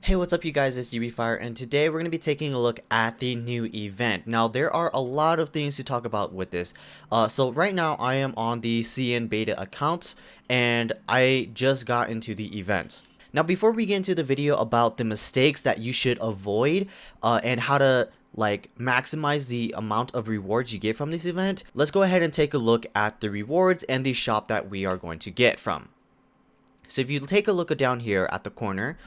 Hey, what's up you guys, it's UBFire, and today we're going to be taking a look at the new event. Now, there are a lot of things to talk about with this. So right now, I am on the CN beta account, and I just got into the event. Now, before we get into the video about the mistakes that you should avoid, and how to maximize the amount of rewards you get from this event, let's go ahead and take a look at the rewards and the shop that we are going to get from. So if you take a look down here at the corner,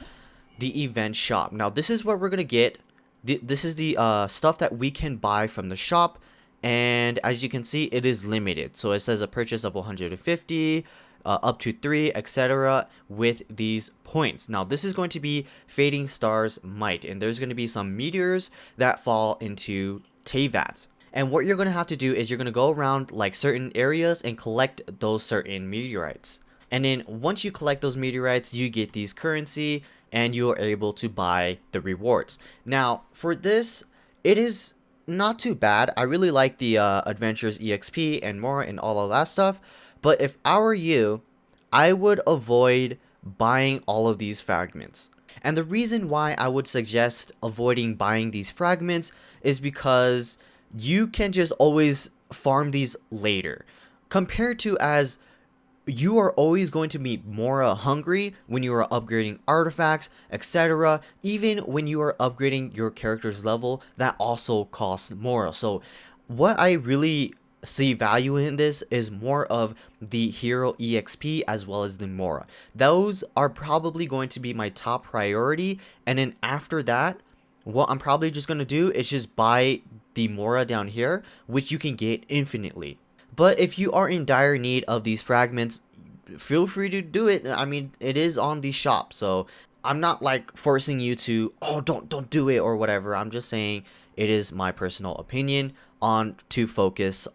the event shop. Now this is what we're gonna get. This is the stuff that we can buy from the shop, and as you can see, it is limited. So it says a purchase of 150, up to 3, etc. with these points. Now this is going to be Fading Stars Might, and there's going to be some meteors that fall into Teyvat. And what you're going to have to do is you're going to go around like certain areas and collect those certain meteorites. And then once you collect those meteorites, you get these currency and you are able to buy the rewards. Now for this, it is not too bad. I really like the Adventures EXP and more and all of that stuff. But if I were you, I would avoid buying all of these fragments. And the reason why I would suggest avoiding buying these fragments is because you can just always farm these later. Compared to as you are always going to be more hungry when you are upgrading artifacts, etc. Even when you are upgrading your character's level, that also costs more. So what I really see value in this is more of the hero EXP as well as the Mora. Those are probably going to be my top priority, and then after that, what I'm probably just going to do is just buy the Mora down here, which you can get infinitely. But if you are in dire need of these fragments, feel free to do it. I mean, it is on the shop, so I'm not like forcing you to, oh, don't do it or whatever. I'm just saying it is my personal opinion on to focus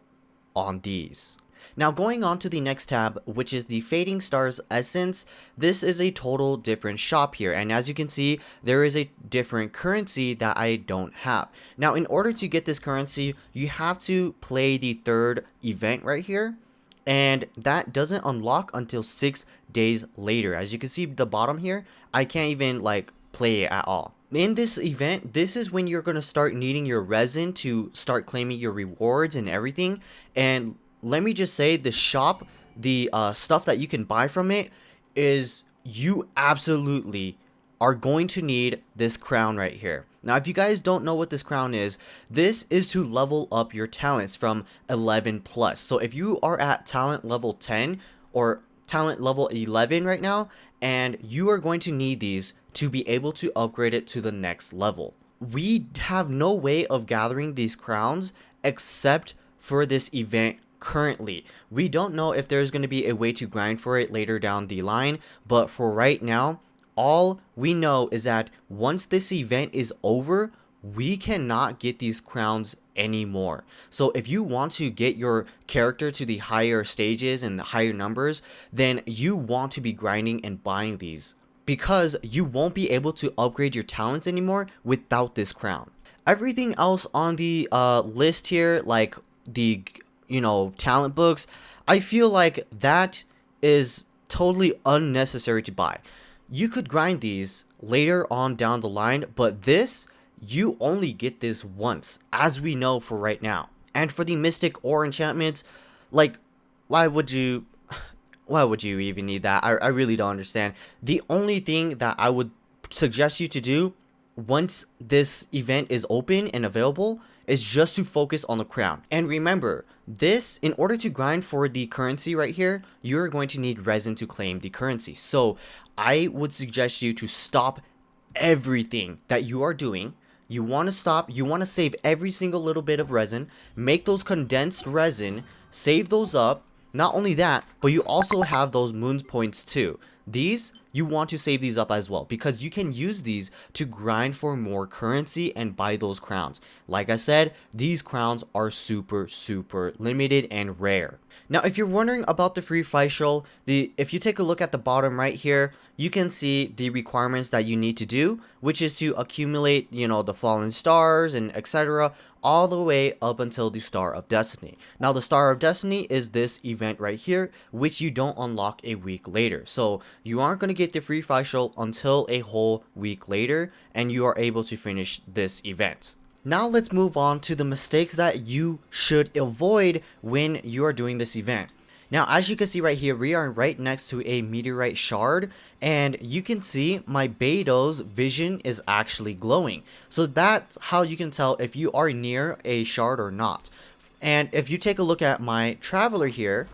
on these. Now going on to the next tab, which is the Fading Stars Essence. This is a total different shop here, and as you can see, there is a different currency that I don't have. Now in order to get this currency, you have to play the third event right here, and that doesn't unlock until 6 days later. As you can see the bottom here, I can't even like play it at all. In this event, this is when you're going to start needing your resin to start claiming your rewards and everything. And let me just say, the shop, the stuff that you can buy from it, is you absolutely are going to need this crown right here. Now if you guys don't know what this crown is, this is to level up your talents from 11 plus. So if you are at talent level 10 or talent level 11 right now, and you are going to need these to be able to upgrade it to the next level. We have no way of gathering these crowns except for this event currently. We don't know if there's going to be a way to grind for it later down the line, but for right now, all we know is that once this event is over, we cannot get these crowns anymore. So if you want to get your character to the higher stages and the higher numbers, then you want to be grinding and buying these, because you won't be able to upgrade your talents anymore without this crown. Everything else on the list here, like the talent books, I feel like that is totally unnecessary to buy. You could grind these later on down the line, but this, you only get this once, as we know for right now. And for the mystic or enchantments, like, why would you even need that? I really don't understand. The only thing that I would suggest you to do once this event is open and available is just to focus on the crown. And remember, this, in order to grind for the currency right here, you're going to need resin to claim the currency. So I would suggest you to stop everything that you are doing. You want to stop, you want to save every single little bit of resin, make those condensed resin, save those up. Not only that, but you also have those moon points too. These, you want to save these up as well, because you can use these to grind for more currency and buy those crowns. Like I said, these crowns are super limited and rare. Now if you're wondering about the free facial, if you take a look at the bottom right here, you can see the requirements that you need to do, which is to accumulate, the fallen stars and etc. all the way up until the Star of Destiny. Now the Star of Destiny is this event right here, which you don't unlock a week later. So you aren't going to get the free facial until a whole week later, and you are able to finish this event. Now let's move on to the mistakes that you should avoid when you are doing this event. Now, as you can see right here, we are right next to a meteorite shard, and you can see my Beto's vision is actually glowing. So that's how you can tell if you are near a shard or not. And if you take a look at my traveler here,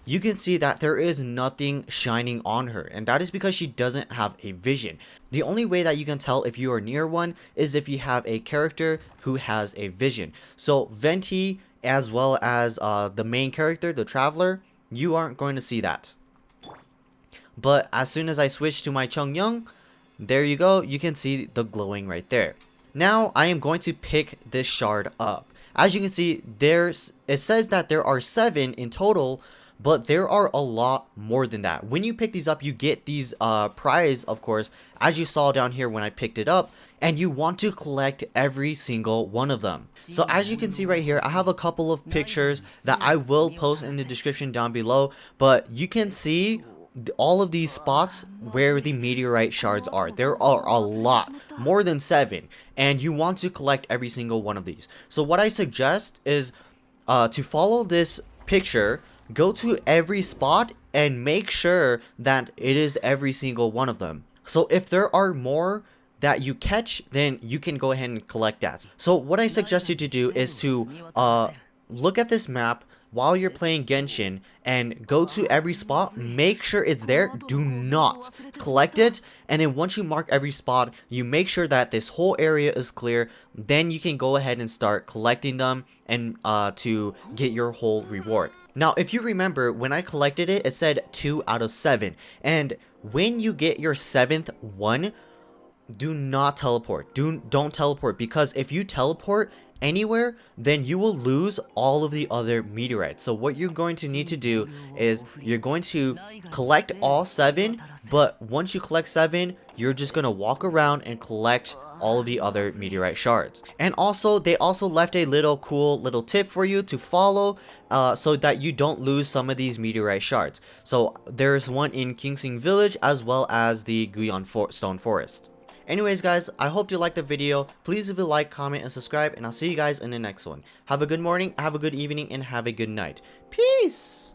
you can see that there is nothing shining on her, and that is because she doesn't have a vision. The only way that you can tell if you are near one is if you have a character who has a vision. So Venti, as well as the main character, the traveler, you aren't going to see that. But as soon as I switch to my Chung Young, there you go, you can see the glowing right there. Now I am going to pick this shard up. As you can see, it says that there are 7 in total, but there are a lot more than that. When you pick these up, you get these prize, of course, as you saw down here when I picked it up, and you want to collect every single one of them. So as you can see right here, I have a couple of pictures that I will post in the description down below, but you can see all of these spots where the meteorite shards are. There are a lot, more than 7, and you want to collect every single one of these. So what I suggest is to follow this picture, go to every spot and make sure that it is every single one of them. So if there are more that you catch, then you can go ahead and collect that. So what I suggest you to do is to look at this map while you're playing Genshin and go to every spot, make sure it's there, do not collect it, and then once you mark every spot, you make sure that this whole area is clear, then you can go ahead and start collecting them and to get your whole reward. Now if you remember, when I collected it, it said 2 out of 7, and when you get your 7th one, do not teleport. Don't teleport, because if you teleport anywhere, then you will lose all of the other meteorites. So what you're going to need to do is you're going to collect all 7, but once you collect 7, you're just going to walk around and collect all of the other meteorite shards. And also, they also left a cool little tip for you to follow so that you don't lose some of these meteorite shards. So there's one in Kingsing Village as well as the Guyon Stone Forest. Anyways guys, I hope you liked the video. Please leave a like, comment, and subscribe, and I'll see you guys in the next one. Have a good morning, have a good evening, and have a good night. Peace!